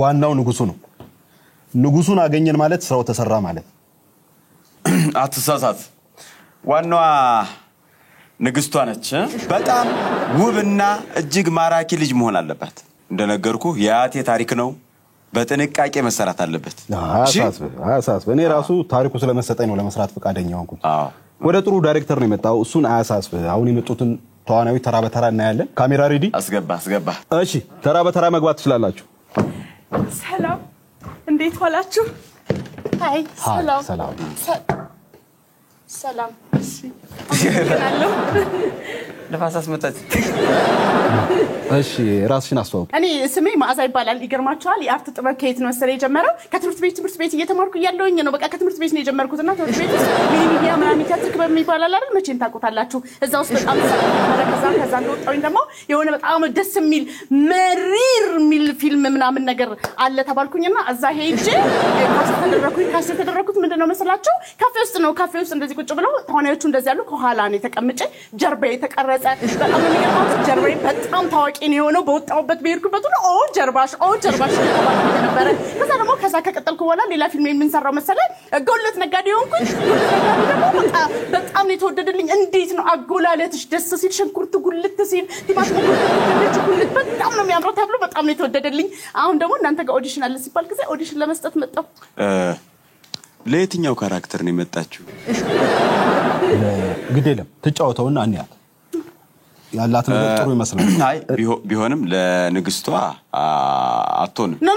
ዋናው ንጉሱ ነው ንጉሱን አገኘን ማለት ስራው ተሰራ ማለት አትሳሳት ዋናዋ ንግስቷ ነች በጣም ውብና እጅግ ማራኪ ልጅ መሆን አለባት እንደነገርኩ ያቴ ታሪክ ነው በጥንቃቄ መሰራት አለበት አያሳስብ እኔ ራሱ ታሪኩ ስለመሰጠኝ ነው ለመስራት ፈቃደኛ ሆንኩኝ ወደ ጥሩ ዳይሬክተር ነው የመጣው እሱን አያሳስብ አሁን የመጡትን ተዋናዮች ተራ በተራ እናያለን ካሜራ ሬዲ አስገባ እሺ ተራ በተራ መግባት ትችላላችሁ ሰላም እንዴት ዋላችሁ ሃይ ሰላም እሺ አመሰግናለሁ ለፋሳስ መጣች እሺ ራስሽን አስተዋውቂ እኔ ስሜ ማዕዛ ይባላል ይገርማችኋል የአርት ጥበብ ከየት ነው መሰለኝ የጀመረው ከትምህርት ቤት እየተማርኩ ያለውኝ ነው በቃ ከትምህርት ቤት ነው የጀመርኩትና ትምህርት ቤት ሚዲያ ምናምን ቲያትር በሚባል አይደል መቼም ታውቁታላችሁ እዛ ውስጥ በጣም ከዛ እንደወጣሁኝ ደግሞ የሆነ በጣም ደስ የሚል መሪር የሚል ፊልም ምናምን ነገር አለ ተባልኩኝና እዛ ሄጄ ካስተ ተደረኩት ምንድነው መሰላችሁ ካፌ ውስጥ እንደዚህ ቁጭ ብለው ተዋናዮቹ እንደዚህ ያሉ ከኋላ ነው ተቀምጬ ጀርባዬ ተቀረጸ በጣም የሚገርማችሁ ጀርባዬ በጣም ታዋቂ ነው የሆነው በወጣውበት በይርኩበት ነው ጀርባሽ ነበር ከዛ ከቀጠልኩ በኋላ ሌላ ፊልም የምንሰራው መሰለ ጎልለት ነጋዴ ሆንኩኝ በጣም ነው የተወደደልኝ እንዴት ነው አጎላለትሽ ደስ ሲል ሽንኩርት ጉልት ሲል ቲማቲም ጉልት በጣም ነው የሚያምረው ተብሎ በጣም ነው የተወደደልኝ አሁን ደግሞ እናንተ ጋር ኦዲሽን አለ ሲባል ጊዜ ኦዲሽን ለመስጠት መጣሁ ለየትኛው ካራክተር ነው የመጣችሁ ግዴለም ተጫውተውና አንያት ያላት ነገር ጥሩ ይመስላል አይ ቢሆንም ለንግስቷ አቶን ኖ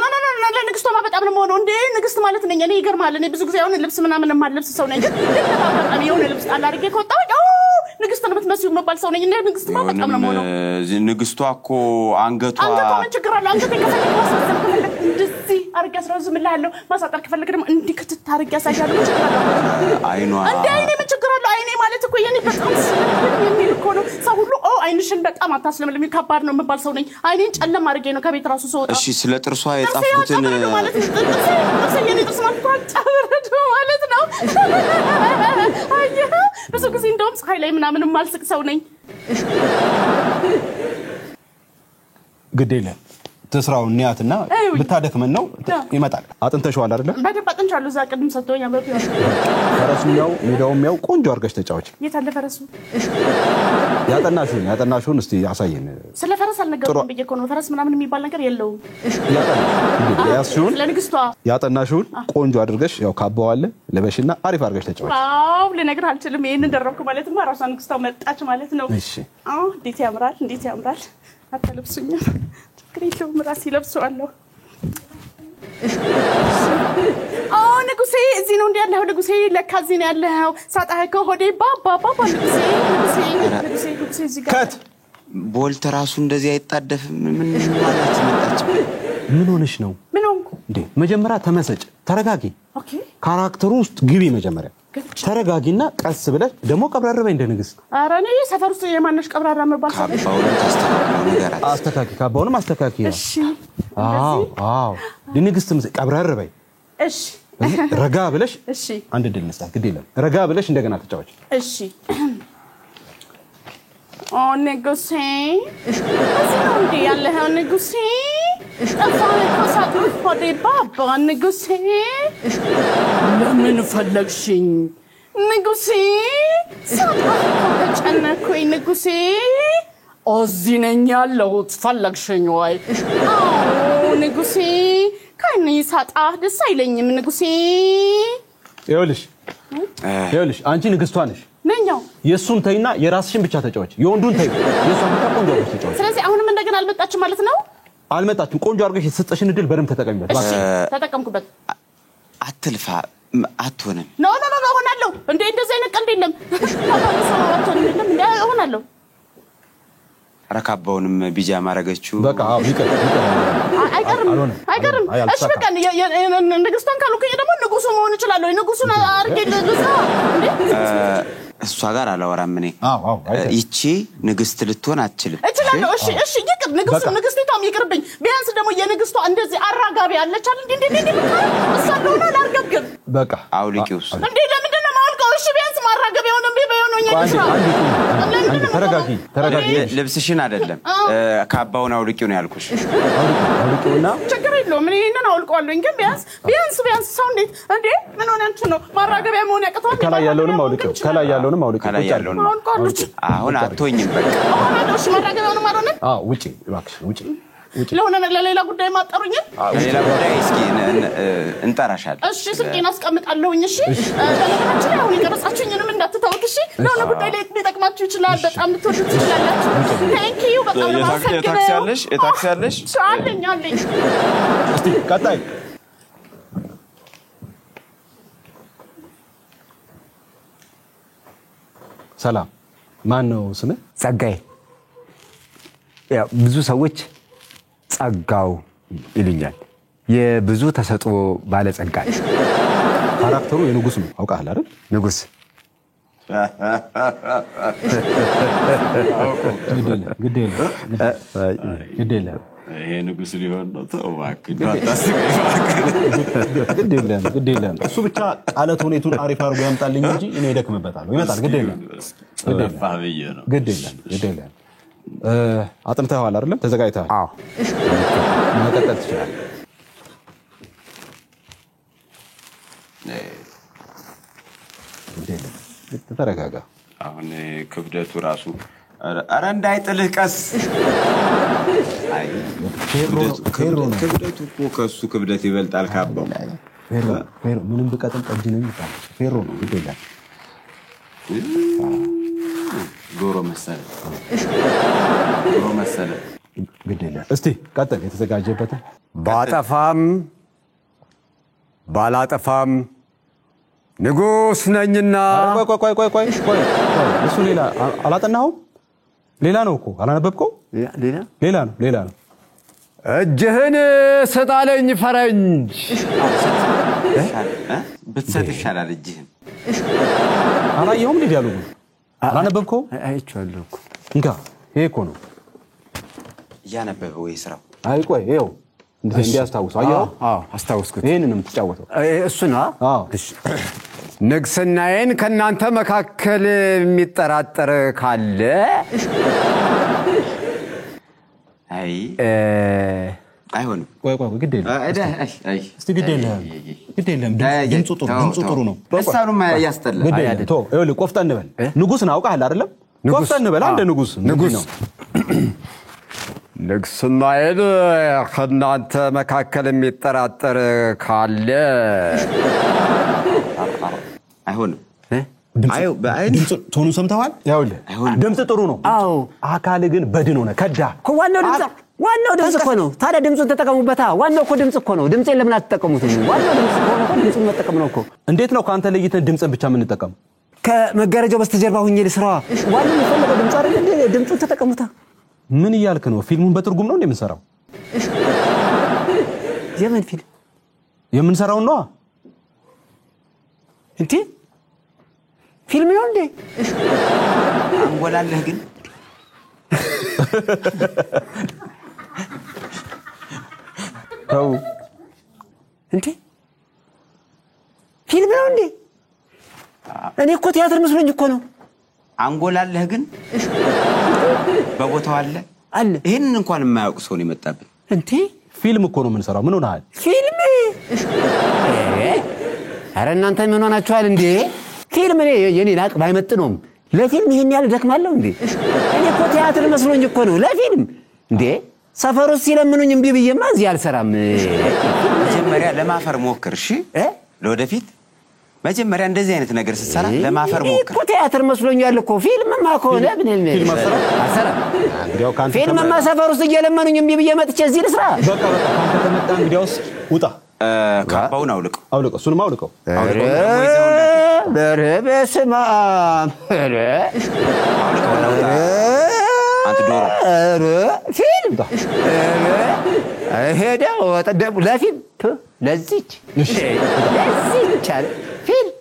ለንግስቷ በጣም ነው ሆኖ እንዴ ንግስት ማለት ነኝ እኔ ይገርማል እኔ ብዙ ጊዜ አሁን ልብስ ምናምን ማልለብስ ሰው ነኝ ግን በጣም የሆነ ልብስ አላርጌ ከወጣው ንግስት ነው የምትመስዩ መባል ሰው ነኝ እንዴ ንግስት ማለት በጣም ነው ሆኖ ንግስቷ እኮ አንገቷ ምን ችግር አለ አንገቴ ከፈለክ እንደዚህ አርጋ አስረዝምልሃለሁ ማሳጠር ከፈለክ ደግሞ እንዲህ ክትታርጋ ያሳያለሁ ምን ችግር አለ አይኗ እንዴ አይኔ ምን ችግር አለ አይኔ ማለት እኮ የኔ በጣም የሚል እኮ ነው ሰው ሁሉ አይንሽን በጣም አታስለምልም ከባድ ነው መባል ሰው ነኝ አይኔን ጨለም አድርጌ ነው ከቤት ራሱ ሰው እሺ ስለ ጥርሷ የጻፍኩትን ማለት የኔ ጥርስ ማለት ነው አየህ ብዙ ጊዜ እንደውም ፀሐይ ላይ ምናምን ማልስቅ ሰው ነኝ ግዴለ ተስራው ንያትና ብታደክመን ነው ይመጣል አጥንተሽዋል አይደል በደንብ አጥንቻለሁ እዛ ቅድም ሰጥቶኛ በፊት ፈረሱኛው ሜዳውም ቆንጆ አርገሽ ተጫወች የታለ ፈረሱ ያጠናሹን እስቲ ያሳየን ስለ ፈረስ አልነገርኩም በየኮ ነው ፈረስ ምናምን የሚባል ነገር የለውም ያስሹን ለንግስቷ ያጠናሹን ቆንጆ አድርገሽ ያው ካባዋለ ለበሽና አሪፍ አርገሽ ተጫወች ዋው ልነግር አልችልም ይሄን ደረብኩ ማለት ነው ራሷ ንግስቷ መጣች ማለት ነው እሺ እንዴት ያምራል አተለብሱኛ ክሪቶ ምራስ ይለብሱአለሁ ንጉሴ እዚህ ነው እንዲያለው ንጉሴ ለካዚ ነው ያለው ሳጣህ ከሆዴ ባባ ንጉሴ እዚህ ጋር ከት ቦልት ራሱ እንደዚህ አይጣደፍም ምን ማለት መጣች ምን ሆነሽ ነው ምን ሆንኩ እንዴ መጀመሪያ ተመሰጭ ተረጋጊ ኦኬ ካራክተሩ ውስጥ ግቢ መጀመሪያ ተረጋጊና ቀስ ብለሽ ደሞ ቀብራረበይ እንደ ንግስት አራኔ ሰፈር ውስጥ የማነሽ ቀብራራ መባል አስተካኪ ካባውንም አስተካኪ እሺ አዎ ለንግስት ቀብራረበይ እሺ ረጋ ብለሽ እሺ አንድ ድል ነሳ ግዴለም ረጋ ብለሽ እንደገና ተጫወች እሺ ንጉሴ እዚህ ነው እንዴ ያለው ንጉሴ ጠፋኝ ከሳጥሩ ሆዴ ባባ ንጉሴ ለምን ፈለግሽኝ ንጉሴ ሳጣሁ ተጨነኩኝ ንጉሴ እዚህ ነኝ ያለሁት ፈለግሽኝ ወይ ንጉሴ ከኔ ሳጣህ ደስ አይለኝም ንጉሴ ይኸውልሽ አንቺ ንግስቷ ነሽ ነኛው የሱን ተይና የራስሽን ብቻ ተጫወች የወንዱን ተይ የሱን ብቻ ቆንጆ አድርገሽ ተጫወች ስለዚህ አሁንም እንደገና አልመጣችም ማለት ነው አልመጣችም ቆንጆ አድርገሽ የተሰጠሽን እድል በደም ተጠቀሚበት እሺ ተጠቀምኩበት አትልፋ አትሆንም ኖ ሆናለሁ እንዴ እንደዚህ አይነት ቀልድ የለም ሆናለሁ ረካባውንም ቢጃማ አረገችው በቃ ይቀር አይቀርም እሺ በቃ ንግስቷን ካልኩኝ ደግሞ ንጉሱ መሆን ይችላል ወይ ንጉሱን አርጌ ንጉሱ እሷ ጋር አላወራም እኔ ይቺ ንግስት ልትሆን አትችልም እችላለሁ እሺ ይቅር ንግስቷም ይቅርብኝ ቢያንስ ደግሞ የንግስቷ እንደዚህ አራጋቢ አለች አይደል እንዴ እሷ ነው አላርገብግብ በቃ አውልቂውስ እንዴ ለምንድን ነው ማልቀው እሺ ቢያንስ ማራገብ የሆነም ቢሆነኛ ተረጋጊ ልብስሽን አይደለም ካባውን አውልቂው ነው ያልኩሽ አውልቂውና ችግር የለውም እኔ እነን አውልቀዋለሁ ግን ቢያንስ ሰው እንዴ ምን ሆነንቹ ነው ማራገቢያ መሆን ያቀቷል ከላይ ያለውንም አውልቂው አሁን አትሆኝም በቃ አሁን ማራገቢያውን ማሮነ ውጪ እባክሽ ውጪ ለሌላ ጉዳይ ማጠሩኝ ለሌላ ጉዳይ እስኪ እንጠራሻለን እሺ ስልኬን አስቀምጣለሁኝ እሺ ለነገራችን አሁን የቀረጻችሁኝንም እንዳትተውት እሺ ለሆነ ጉዳይ ላይ ሊጠቅማችሁ ይችላል በጣም ልትወዱት ትችላላችሁ ቴንክ ዩ በጣም የታክሲ ያለሽ አለኝ እስቲ ቀጣይ ሰላም ማን ነው ስምህ ጸጋዬ ያ ብዙ ሰዎች ጸጋው ይሉኛል የብዙ ተሰጥኦ ባለ ጸጋ ካራክተሩ የንጉስ ነው አውቃለህ አይደል ንጉስ ግዴለ ይሄ ንጉስ ሊሆን ነው ተዋክ ግዴለ እሱ ብቻ ቃላት ሁኔቱን አሪፍ አድርጎ ያምጣልኝ እንጂ እኔ እደክምበታለሁ ይመጣል ግዴለ አጥንተዋል አይደለም ተዘጋጅተሃል አዎ መቀጠል ትችላለህ ተረጋጋ አሁን ክብደቱ ራሱ አረ እንዳይጥልህ ቀስ አይ ክብደቱ እኮ ከሱ ክብደት ይበልጣል ካባው ፌሮ ምንም ብቀጥም ጠጅ ነው ይባላል ፌሮ ነው ግዴለ ዶሮ መሰለ ግዴለ እስቲ ቀጥል የተዘጋጀበት ባላጠፋም ንጉስ ነኝና ቆይ እሱ ሌላ አላጠናኸው ሌላ ነው እኮ አላነበብከው ሌላ ነው እጅህን ስጣለኝ ፈረንጅ ብትሰጥ ይሻላል እጅህን አላየኸውም እንዴ ያሉት አላነበብከው አይቻለሁ እኮ እንካ ይሄ እኮ ነው ያነበበው ወይ ስራው አይ ቆይ ይኸው እንዲያስታውስ አየኸው አስታውስኩት ይሄንንም ትጫወተው እሱ ነው እሺ ንግስናዬን ከናንተ መካከል የሚጠራጠር ካለ አይሆንም ቆይ ግዴለ እስቲ ግዴለ ድምፁ ጥሩ ነው እሳሉም ያስጠላ ግዴለ ቶ ይኸውልህ ቆፍጠን በል ንጉስ ነው አውቃለህ አይደለም ቆፍጠን በል አንደ ንጉስ ነው ንግስናዬን ከናንተ መካከል የሚጠራጠር ካለ አይሆንም ድምፅ ቶኑ ሰምተዋል ይኸውልህ ድምፅ ጥሩ ነው አዎ አካል ግን በድን ሆነ ከዳ ዋናው ድምፅ እኮ ነው ታዲያ ድምፁን ተጠቀሙበታ ዋናው እኮ ድምፅ እኮ ነው ድምፄን ለምን አትጠቀሙትም ዋናው ድምፅ እኮ ነው ድምፁን መጠቀም ነው እኮ እንዴት ነው ካንተ ለይተን ድምፅን ብቻ የምንጠቀም ከመጋረጃው በስተጀርባ ሁኜ ልስራዋ ዋናው የፈለገው ድምፅ አይደል ድምፁን ተጠቀሙታ ምን ይያልክ ነው ፊልሙን በትርጉም ነው እንደምንሰራው የምን ፊልም የምንሰራው ነው እንዴ ፊልም ነው እንዴ አንጎላለህ ግን ታው እንዴ ፊልም ነው እንዴ እኔ እኮ ቲያትር መስሎኝ እኮ ነው አንጎላለህ ግን በቦታው አለ ይሄንን እንኳን የማያውቅ ሰው ነው የመጣብን እንዴ ፊልም እኮ ነው የምንሰራው ምን ሆነሃል ፊልም አረ እናንተ ምን ሆናችኋል እንዴ ፊልም የኔ ላቅ ባይመጥነውም ለፊልም ይሄን ያህል ደክማለሁ እንዴ እኔ እኮ ቲያትር መስሎኝ እኮ ነው ለፊልም እንዴ ሰፈሩ ሲለምኑኝ እምቢ ብዬማ እዚህ አልሰራም መጀመሪያ ለማፈር ሞክር እሺ ለወደፊት መጀመሪያ እንደዚህ አይነት ነገር ስትሰራ ለማፈር ሞክር እኮ ቲያትር መስሎኛል እኮ ፊልምማ ከሆነ ምን ፊልም አሰራ እንግዲያው ካንተ ፊልምማ ሰፈሩ ሲለምኑኝ እምቢ ብዬ መጥቼ እዚህ ልስራ በቃ ካንተ ተመጣ እንግዲያውስ ውጣ ካባውን አውልቀው እሱንም አውልቀው በረበስማ አንተ ዶሮ ፊልም ሄደው ወጣው ለፊልም ለዚች አለ ፊልም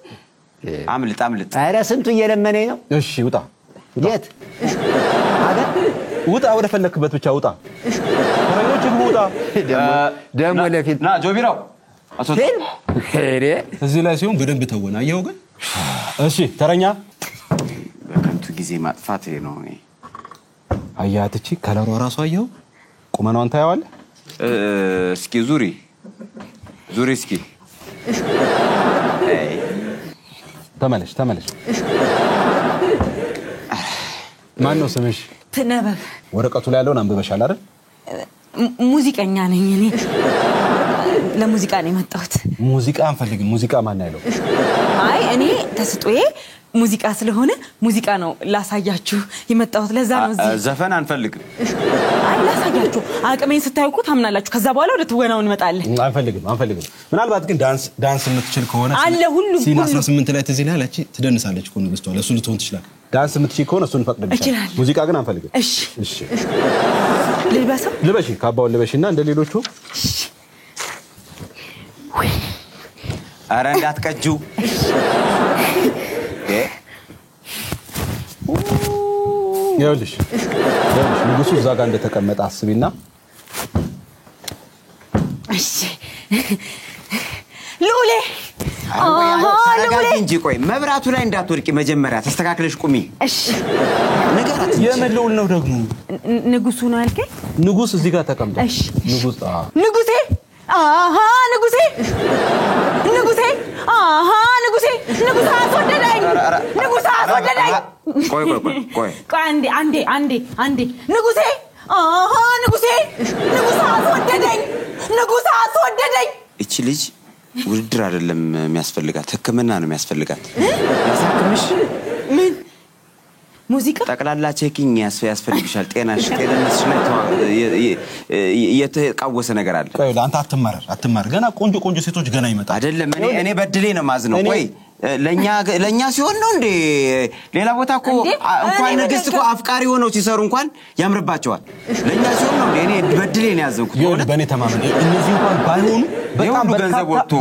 አምልጥ ኧረ ስንቱ እየለመነኝ ነው እሺ ውጣ የት ውጣ ወደ ፈለክበት ብቻ ውጣ ወይኖች ውጣ ደሞ ለፊልም ና ጆቢራው ፊልም እዚህ ላይ ሲሆን በደንብ ተወና አየው ግን እሺ ተረኛ ጊዜ ማጥፋት ነው እኔ አያትቺ ከለሯ ራሱ አየው ቁመናውን ታያዋለህ እስኪ ዙሪ እስኪ ተመለሽ ማን ነው ስምሽ ትነበብ ወረቀቱ ላይ ያለውን አንብበሻል አይደል ሙዚቀኛ ነኝ እኔ ለሙዚቃ ነው የመጣሁት ሙዚቃ አንፈልግም ሙዚቃ ማን ያለው አይ እኔ ተስጦዬ ሙዚቃ ስለሆነ ሙዚቃ ነው ላሳያችሁ የመጣሁት ለዛ ነው እዚህ ዘፈን አንፈልግም አይ ላሳያችሁ አቅሜን ስታዩቁ ታምናላችሁ ከዛ በኋላ ወደ ትወናው እንመጣለን አንፈልግም ምናልባት ግን ዳንስ የምትችል ከሆነ አለ ሁሉ ሲና 18 ላይ ተዚህ ላይ ትደንሳለች እኮ ንግስቷ ለሱ ልትሆን ትችላል ዳንስ የምትችል ከሆነ እሱን ፈቅደልሻል ሙዚቃ ግን አንፈልግም እሺ ልበሺ ካባውን ልበሺና እንደ ሌሎቹ አረ እንዳትቀጁ ይኸውልሽ ንጉሱ እዛ ጋር እንደተቀመጠ አስቢና እሺ ሉሌ ተረጋጊ እንጂ ቆይ መብራቱ ላይ እንዳትወርቂ መጀመሪያ ተስተካክለሽ ቁሚ እሺ ንገራት የመለውል ነው ደግሞ ንጉሱ ነው ያልከኝ ንጉስ እዚህ ጋር ተቀምጧል እሺ ንጉሴ አስወደደኝ ቆይ አንዴ ንጉሴ አስወደደኝ እቺ ልጅ ውድድር አይደለም የሚያስፈልጋት ህክምና ነው የሚያስፈልጋት ያሳክምሽ ምን ሙዚቃ ጠቅላላ ቼኪንግ ያስፈልግሻል ጤናሽ ላይ የተቃወሰ ነገር አለ ቆይ አንተ አትማር ገና ቆንጆ ሴቶች ገና ይመጣ አይደለም እኔ በድሌ ነው ማዝነው ቆይ ለኛ ሲሆን ነው እንዴ ሌላ ቦታ እኮ እንኳን ንግስት እኮ አፍቃሪ ሆነው ሲሰሩ እንኳን ያምርባቸዋል ለኛ ሲሆን ነው እንዴ እኔ በድሌ ነው ያዘንኩት ይሁን በእኔ ተማመን እነዚህ እንኳን ባይሆኑ በጣም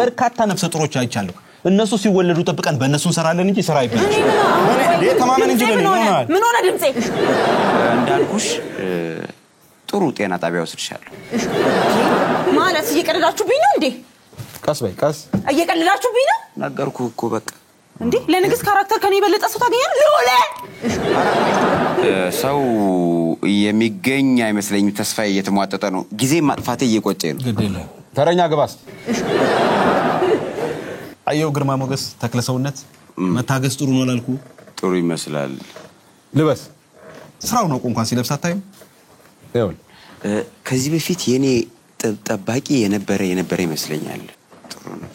በርካታ ነፍሰ ጡሮች አይቻለሁ እነሱ ሲወለዱ ጠብቀን በእነሱ እንሰራለን እንጂ ስራ አይበላሽ ተማመን እንጂ ምን ሆነ ድምጼ እንዳልኩሽ ጥሩ ጤና ጣቢያ ወስድሻለሁ ማለት እየቀለዳችሁብኝ ነው እንዴ ቀስ እየቀለዳችሁብኝ ነው ነገርኩ እኮ በቃ እንዴ ለንግስት ካራክተር ከኔ በለጠ ሰው ታገኛለህ ሎሌ ሰው የሚገኝ አይመስለኝም ተስፋዬ እየተሟጠጠ ነው ጊዜ ማጥፋቴ እየቆጨኝ ነው ግዴለ ተረኛ ግባስ አየው ግርማ ሞገስ ተክለ ሰውነት መታገስ ጥሩ ነው ላልኩ ጥሩ ይመስላል ልበስ ስራው ነው እንኳን ሲለብስ አታይም ይሁን ከዚህ በፊት የኔ ጠባቂ የነበረ ይመስለኛል ጥሩ ነው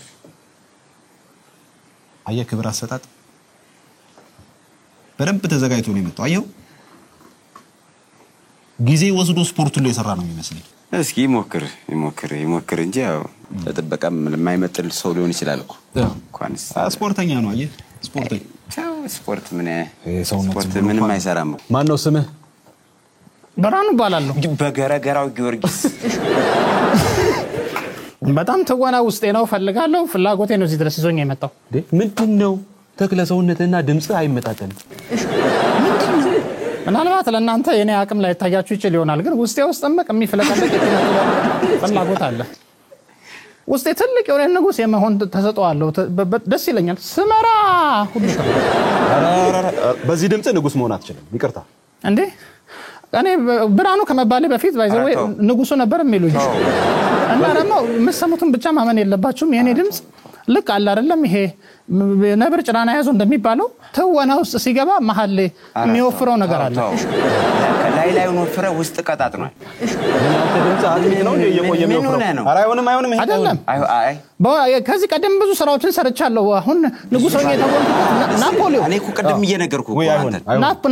አየ ክብር አሰጣጥ በደንብ ተዘጋጅቶ ነው የመጣው አየው ጊዜ ወስዶ ስፖርቱን ላይ ሰራ ነው የሚመስለኝ እስኪ ይሞክር እንጂ ያው ተጠበቀም ለማይመጥል ሰው ሊሆን ይችላል እኮ እንኳንስ ስፖርተኛ ነው አየ ስፖርት ምንም አይሰራም ማን ነው ስምህ በራኑ ባላለሁ በገረገራው ጊዮርጊስ በጣም ተዋና ውስጤ ነው ፈልጋለሁ ፍላጎቴ ነው እዚህ ድረስ ይዞኝ የመጣው ምንድነው ተክለ ሰውነትና ድምጽ አይመጣጠንም ምናልባት ለእናንተ የኔ አቅም ላይ ታያችሁ ይችላል ይሆናል ግን ውስጤ ጥምቅ የሚፈለቀለቅ ፍላጎት አለ ውስጤ ትልቅ የሆነ ንጉስ የመሆን ተሰጥቷለሁ ደስ ይለኛል ስመራ ሁሉ ተመራ በዚህ ድምጽ ንጉስ መሆን አትችልም ይቅርታ እንዴ እኔ ብራኑ ከመባሌ በፊት ባይዘው ንጉሱ ነበር የሚሉኝ እና ደግሞ መሰሙትን ብቻ ማመን የለባችሁም የኔ ድምጽ ልክ አለ አይደለም ይሄ ነብር ጭራና ያዞ እንደሚባለው ተወና ውስጥ ሲገባ መሐል የሚወፍረው ነገር አለ ላይ ወፍረ ውስጥ ቀጣጥኗል እናንተ ድምጽ አድሚት ነው እንደ የቆየ የሚወፍረው አይሆንም አይደለም ከዚህ ቀደም ብዙ ስራዎችን ሰርቻለሁ አሁን ንጉስ ሆኜ ተቆንኩት ናፖሊዮን እኔ እኮ ቀደም እየነገርኩ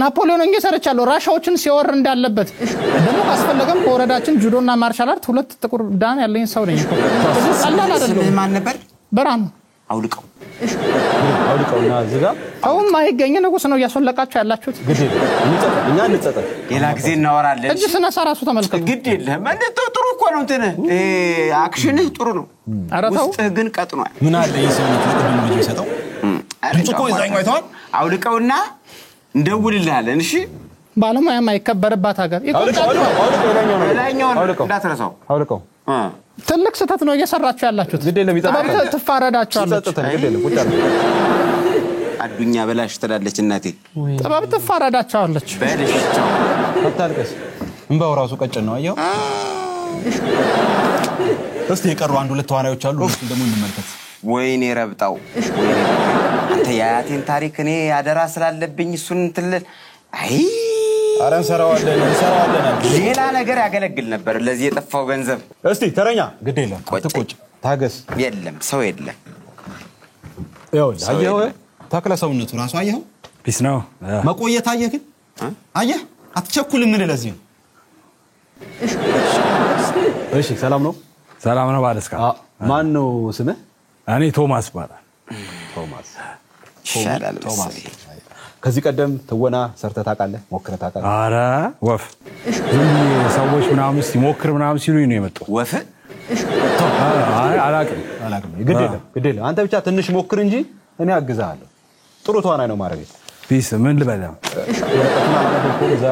ናፖሊዮን ሆኜ ሰርቻለሁ ራሻዎችን ሲወር እንዳለበት ደግሞ ካስፈለገም ከወረዳችን ጁዶና ማርሻል አርት ሁለት ጥቁር ዳን ያለኝ ሰው ነኝ እኮ ቀላል አይደለም ማን ነበር በራኑ አውልቀውና ዝጋ አሁን ማይገኝ ንጉስ ነው ያስወለቃችሁ ያላችሁት ግድ እኛ እንጸጸት ሌላ ጊዜ እናወራለን እጅ ስነሳ ራሱ ተመልከቱ ግድ የለም ጥሩ እኮ ነው እንትን አክሽንህ ጥሩ ነው ውስጥህ ግን ቀጥኗል ምን አለ የሰውነት ለቅድም ልጅ ይሰጠው ድምጽ እኮ ይዛኝ አይተዋል አውልቀውና እንደውልልሃለን እሺ ባለሙያ ማይከበርባት ሀገር አውልቀው እንዳትረሳው አውልቀው ትልቅ ስተት ነው እየሰራችሁ ያላችሁት ግድ የለም ተፋረዳችኋለሁ ጸጥተን ግድ የለም ቁጭ አለ አዱኛ በላሽ ትላለች እናቴ ጥበብ ትፋረዳቸዋለች በልሽ አታልቀስ እንባው ራሱ ቀጭን ነው አየው እስቲ የቀሩ አንድ ሁለት ተዋናዮች አሉ እሱ ደግሞ እንመልከት ወይኔ ረብጣው ወይኔ አንተ ያያቴን ታሪክ እኔ አደራ ስላለብኝ እሱን ትልል አይ አረን ሰራዋለን ሌላ ነገር ያገለግል ነበር ለዚህ የጠፋው ገንዘብ እስቲ ተረኛ ግድ የለም አትቆጭ ታገስ የለም ሰው የለም ይኸውልህ አየኸው ተክለ ሰውነቱ ራሱ አየኸው ፒስ ነው መቆየት አየህ ግን አየህ አትቸኩል ምን ለዚህ እሺ ሰላም ነው ባለስካ ማን ነው ስምህ እኔ ቶማስ ባላል ቶማስ ከዚህ ቀደም ትወና ሰርተህ ታውቃለህ ሞክረህ ታውቃለህ አረ ወፍ ዝም ሰዎች ምናምን ሲሞክር ምናምን ሲሉኝ ነው የመጣው ወፍ አይ አላውቅም ግድ የለም አንተ ብቻ ትንሽ ሞክር እንጂ እኔ አግዛለሁ ጥሩ ተዋናይ ነው ማረግ ፒስ ምን ልበላ ወረቀቱን አላነበብኩም እዛ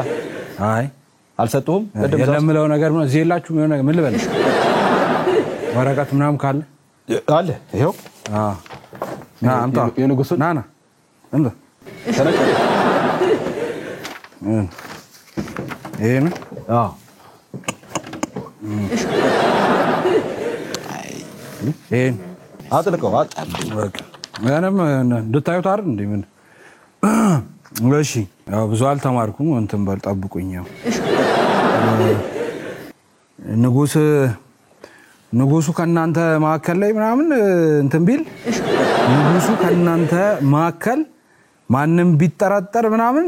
አይ አልሰጡህም የለምለው ነገር ነው እዚህ የላችሁም የሆነ ነገር ምን ልበላ ወረቀት ምናምን ካለ አለ ይሄው ና አምጣ የንጉሱ ና እንደ ተነጭ ይሄ ነው ይሄ አጥልቀው በቃ ምንም እንድታዩት አይደል እንዴ ምን እሺ ያው ብዙ አልተማርኩም እንትን በል ጠብቁኝ ያው ንጉሱ ከናንተ ማከለ ላይ ምናምን እንትን ቢል ንጉሱ ከናንተ ማከል ማንንም ቢጠራጠር ምናምን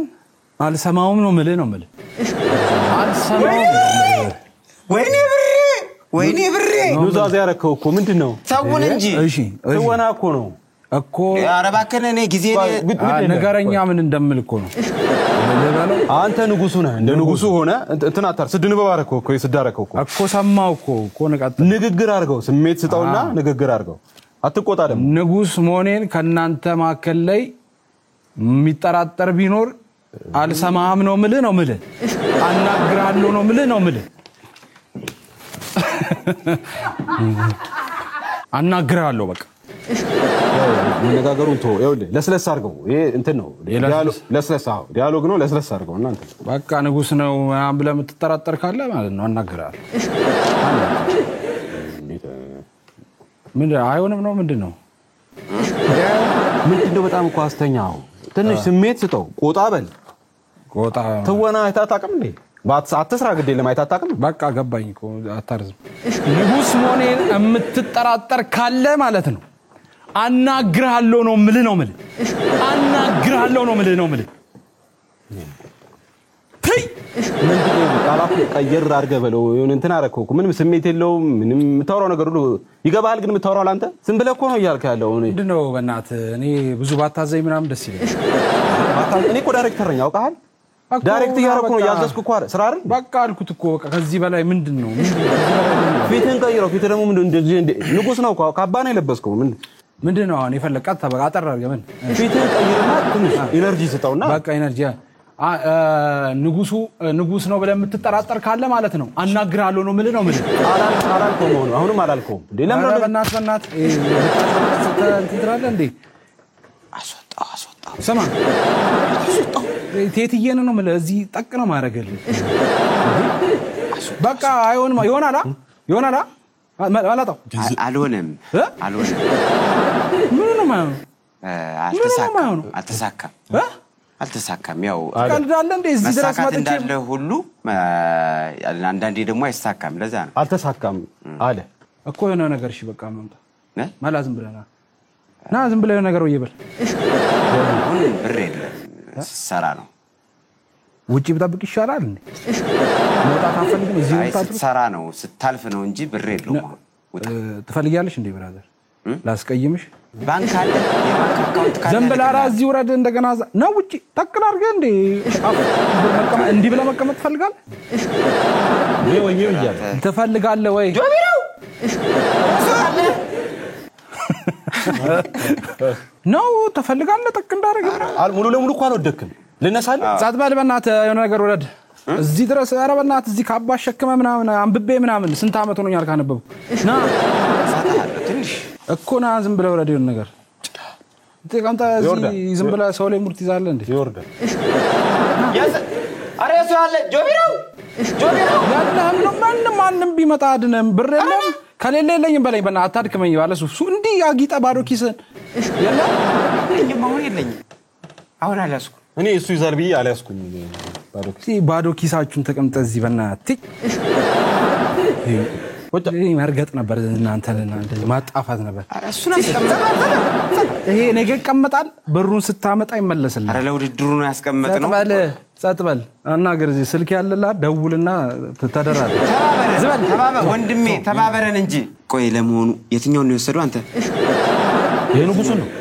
አልሰማውም ነው ምልህ አልሰማውም ወይኔ ብሬ ኑዛዜ ያረከው እኮ ምንድነው ታውን እንጂ እሺ ትወና እኮ ነው እኮ አረባከነ እኔ ጊዜ ነገረኛ ምን እንደምል እኮ ነው አንተ ንጉሱ ነህ እንደ ንጉሱ ሆነ እንትን አታር ስድንበብ አረከው እኮ ይስዳረከው እኮ ሰማው እኮ ንግግር አርገው ስሜት ስጠውና ንግግር አርገው አትቆጣ ደግሞ ንጉስ ሞኔን ከናንተ ማከለ ላይ የሚጠራጠር ቢኖር አልሰማም ነው ምልህ አናግራለሁ ነው ምልህ አናግራለሁ በቃ መነጋገሩን ተው ይኸውልህ ለስለስ አርገው ይሄ እንትን ነው ዲያሎግ ነው ለስለስ አርገው እናንተ በቃ ንጉስ ነው ምናምን ብለህ የምትጠራጠር ካለ ማለት ነው አናግራለሁ ምን አይሆንም ነው ምንድነው በጣም እኮ አስተኛው ትንሽ ስሜት ስጠው ቆጣ ትወና አይታጣቀም እንዴ አትስራ ግዴ ለማይታጣቀም በቃ ገባኝ እኮ አታርዝም ንጉስ ሞኔን የምትጠራጠር ካለ ማለት ነው አናግራለሁ ነው ምልህ አናግራለሁ ነው ምልህ ምንድነው ቃላቱ ቀየር አድርገህ በለው የሆነ እንትን አረከው እኮ ምንም ስሜት የለውም ምንም የምታወራው ነገር ሁሉ ይገባል ግን የምታወራው አንተ ዝም ብለህ እኮ ነው እያልክ ያለው ምንድነው በእናትህ እኔ ብዙ ባታዘኝ ምናምን ደስ ይለኛል እኔ እኮ ዳይሬክተር ነኝ አውቃል ዳይሬክት ያረኩ ነው ያዘዝኩ እኮ ስራ አይደል በቃ አልኩት እኮ በቃ ከዚህ በላይ ምንድነው ፊትን ቀይረው ፊት ደግሞ እንደዚህ ንጉስ ነው እኮ ካባ ነው የለበስከው ምንድነው አሁን የፈለቀት ተበቃ አጠር አድርገህ ምን ፊትን ቀይረና ትንሽ ኢነርጂ ስጠውና በቃ ኢነርጂ ንጉስ ነው ብለህ የምትጠራጠር ካለ ማለት ነው አናግራለሁ ነው ምልህ አላልከውም አሁንም አላልከውም ለምን በእናት እንትራለ እንዴ አስወጣው ሰማ ቴትየነ ነው ማለት እዚህ ጠቅ ነው ማረገልህ በቃ አይሆንም ይሆናላ ማላጣው አልሆነም ምን ነው ማለት አልተሳካም ያው ቀልዳለ እንዴ እዚህ ድረስ መጥቼ እንዳለ ሁሉ አንዳንዴ ደግሞ አይሳካም ለዛ ነው አልተሳካም አለ እኮ የሆነ ነገር እሺ በቃ ማምጣ ማላዝም ብለና ዝም ብለህ ነገር ወይበል ብር የለም ሰራ ነው ውጪ ብጠብቅ ይሻላል እንዴ መውጣት አፈልግም እዚህ ወጣት ሰራ ነው ስታልፍ ነው እንጂ ብር የለውም ትፈልጊያለሽ እንዴ ብራዘር ላስቀይምሽ ባንክ አለ የባንክ አካውንት ካለ ዘንበላራ እዚህ ወረደ እንደገና ነው ውጪ ተክል አድርገህ እንዴ እንዲህ ብለህ መቀመጥ ትፈልጋለህ ወይ ይያል ትፈልጋለህ ወይ ጆቢራው ነው ትፈልጋለህ ተክ እንዳደረገ ሙሉ ለሙሉ እኮ አልወደክም ልነሳል ጻት ባል በእናትህ የሆነ ነገር ወረድ እዚህ ድረስ ኧረ በእናትህ እዚህ ካባ ሸክመህ ምናምን አንብቤ ምናምን ስንት አመት ሆኖኛል ካነበብኩ ና ትንሽ እኮ ና ዝም ብለህ ወረድ የሆነ ነገር ተቀምጣ ዝም ብላ ሰው ላይ ሙርት ይዛለ እንዴ? ይወርዳል። አረ ሰው አለ ጆቢራው ያለ ማንም ቢመጣ አድነም ብር የለም ከሌለ የለኝም በለኝ በእናትህ አታድክመኝ ባለ ሱፍ እንዲህ አጊጠ ባዶ ኪስን ያለ እኔም አሁን የለኝም አሁን አላስኩ እኔ እሱ ይዛል ብዬ አልያዝኩም። ባዶ ኪሳችሁን ተቀምጠ እዚህ በእናትህ ይሄ መርገጥ ነበር እናንተ ማጣፋት ነበር። እሱን አስቀምጣ ይሄ ነገ ይቀመጣል ብሩን ስታመጣ ይመለስልኝ። አረ ለውድድሩ ነው ያስቀመጥነው። ጸጥ በል አናገር እዚህ ስልክ ያለላ ደውልና ተደራለ። ተባበረ ወንድሜ ተባበረን እንጂ። ቆይ ለመሆኑ የትኛው ነው የወሰደው አንተ?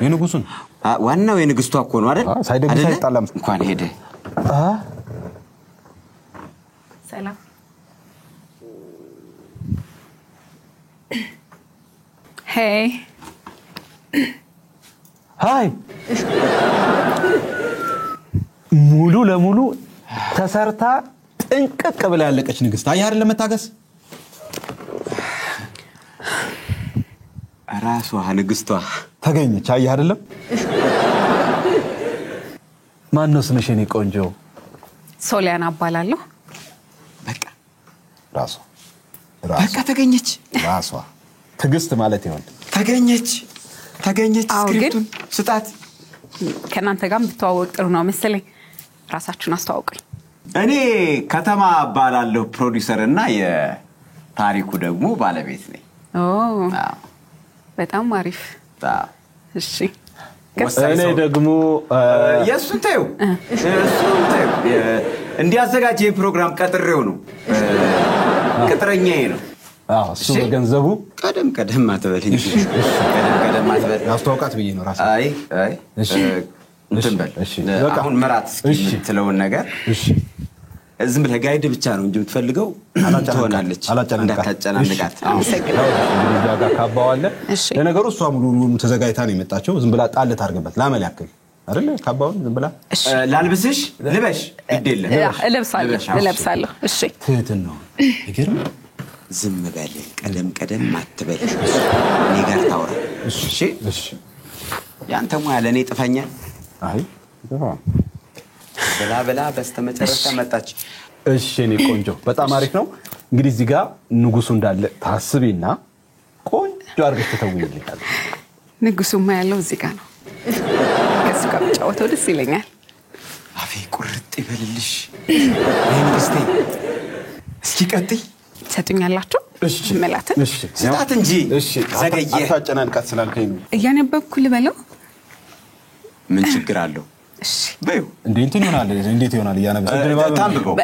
የንጉሱን ዋናው የንግስቷ እኮ ነው አይደል? ሳይደግስ አይጣላም። እንኳን ሄደ። ሰላም ሄይ ሃይ ሙሉ ለሙሉ ተሰርታ ጥንቅቅ ብላ ያለቀች ንግስት አይ አይደል ለመታገስ ራሷ ንግስቷ ተገኘች። አይ አይደለም ማን ነው ስምሽ የኔ ቆንጆ? ሶሊያና እባላለሁ። በቃ ራሷ በቃ ተገኘች። ራሷ ትግስት ማለት ይሆን ተገኘች። ስክሪፕቱን ስጣት። ከናንተ ጋር ብትዋወቅ ጥሩ ነው መሰለኝ። ራሳችሁን አስተዋውቁኝ። እኔ ከተማ እባላለሁ ፕሮዲዩሰር እና የታሪኩ ደግሞ ባለቤት ነኝ። በጣም አሪፍ። እሺ እኔ ደግሞ የሱን ታዩ እንዲያዘጋጅ የፕሮግራም ቀጥሬው ነው። ቅጥረኛዬ ነው። እሱ በገንዘቡ ቀደም አትበል እንጂ ቀደም አትበል። አስተዋውቃት ብዬ ነው ራሴ። አይ እሺ እንትን በል አሁን መራት እስኪ የምትለውን ነገር ዝም ብለህ ጋይድ ብቻ ነው እንጂ የምትፈልገው ትሆናለች። እንዳታጨናንቃት። እንግዲህ ጋር ካባዋለ ለነገሩ እሷ ሙሉ ተዘጋጅታ ነው የመጣችው። ዝም ብላ ጣል ታርገበት ላመል ያክል አይደል? ካባውን ዝም ብላ ላልብስሽ ልበሽ ግዴለ እለብሳለሁ። እሺ ትህትን ነው ይገርም። ዝም በል ቀደም አትበል። እኔ ጋር ታውራ። እሺ ያንተ ሙያ ለኔ ጥፈኛል። አይ በላ በስተመጨረሻ መጣች። እሺ እኔ ቆንጆ በጣም አሪፍ ነው። እንግዲህ እዚህ ጋር ንጉሱ እንዳለ ታስቢና ቆንጆ አድርገሽ ተተውይልኛል። ንጉሱማ ያለው እዚህ ጋር ነው። ከሱ ጋር ብጫወተው ደስ ይለኛል። አፌ ቁርጥ ይበልልሽ ንግስቴ። እስኪ ቀጥይ። ትሰጡኛላችሁ? እሺ መላትን እሺ ስጣት እንጂ ዘገየ። አታጨናንቃት ስላልከኝ ነው። እያነበብኩ ልበለው። ምን ችግር አለው? እሺ በዩ እንዴት ይሆናል? እያነበብኩ ታንብበው።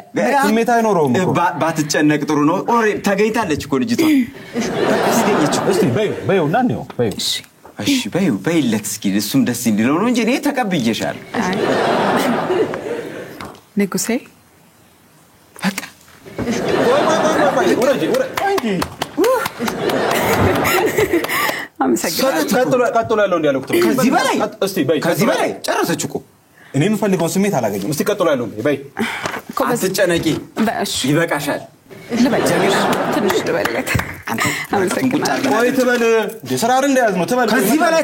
ስሜት አይኖረውም እኮ ባትጨነቅ ጥሩ ነው። ተገኝታለች እኮ ልጅቷ። ተገኘች። እስቲ በዩ እና ነው በዩ። እሺ በይለት እስኪ እሱም ደስ እንዲለው ነው እንጂ እኔ ተቀብዬሻለሁ። ንጉሴ በቃ ቀጥሎ ያለው እንዲያለኩት ከዚህ በላይ ጨረሰች እኮ። እኔ የምፈልገውን ስሜት አላገኘም። እስቲ ቀጥሎ ያለው በይ። አትጨነቂ፣ ይበቃሻል። ትንሽ ልበለት። ቆይ ትበል ስራ አይደል እንደያዝነው ትበል። ከዚህ በላይ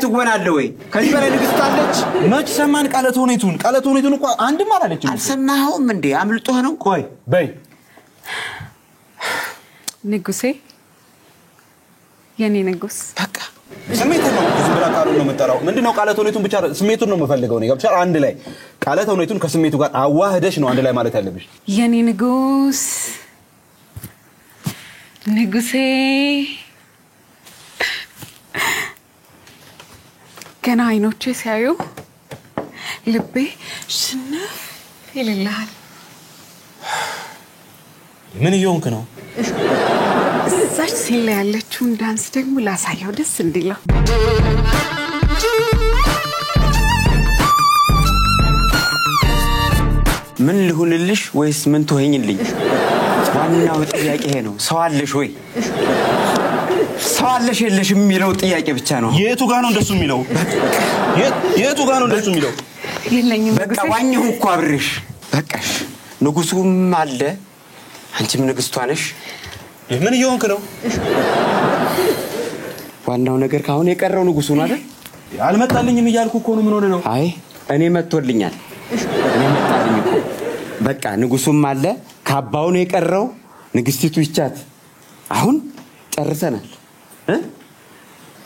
ትጎናለህ ወይ? ከዚህ በላይ ንግስት አለች? መች ሰማን? ቃለ ተውኔቱን እኮ አንድም አላለችም። አልሰማኸውም እንዴ? አምልጦህ ነው? ቆይ በይ ንጉሴ፣ የኔ ንጉስ። በቃ ስሜት ነው። ዝም ብላ ቃሉን ነው የምጠራው። ምንድነው ቃለ ተውኔቱን ብቻ ስሜቱን ነው የምፈልገው ነው። ገብቻ አንድ ላይ ቃለ ተውኔቱን ከስሜቱ ጋር አዋህደሽ ነው አንድ ላይ ማለት ያለብሽ። የኔ ንጉስ፣ ንጉሴ፣ ገና አይኖቼ ሲያዩ ልቤ ሽንፍ ይልልሃል። ምን እየሆንክ ነው? እዛች ሲል ያለችውን ዳንስ ደግሞ ላሳየው ደስ እንዲለው። ምን ልሁንልሽ ወይስ ምን ትሆኝልኝ? ዋናው ጥያቄ ይሄ ነው። ሰው አለሽ ወይ? ሰው አለሽ የለሽ የሚለው ጥያቄ ብቻ ነው። የቱ ጋር ነው እንደሱ የሚለው? የቱ ጋር ነው እንደሱ የሚለው? የለኝም። በቃ ዋኘሁ እኮ አብሬሽ። በቃሽ። ንጉሱም አለ፣ አንቺም ንግስቷ ነሽ። ምን እየሆንክ ነው? ዋናው ነገር ካሁን የቀረው ንጉሱ ነው አይደል? አልመጣልኝም እያልኩ እኮ ነው። ምን ሆነ ነው? አይ እኔ መጥቶልኛል። እኔ መጣልኝ እኮ በቃ ንጉሱም አለ ካባው ነው የቀረው። ንግስቲቱ ይቻት አሁን ጨርሰናል።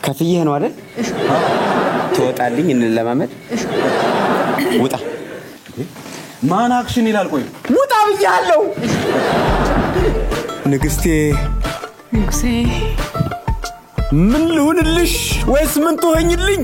ከፍዬ ነው አይደል? ትወጣልኝ እንለማመድ። ውጣ። ማን አክሽን ይላል? ቆይ ውጣ ብያለሁ። ንግስቴ ንጉሴ ምን ልሁንልሽ ወይስ ምን ትሆኝልኝ?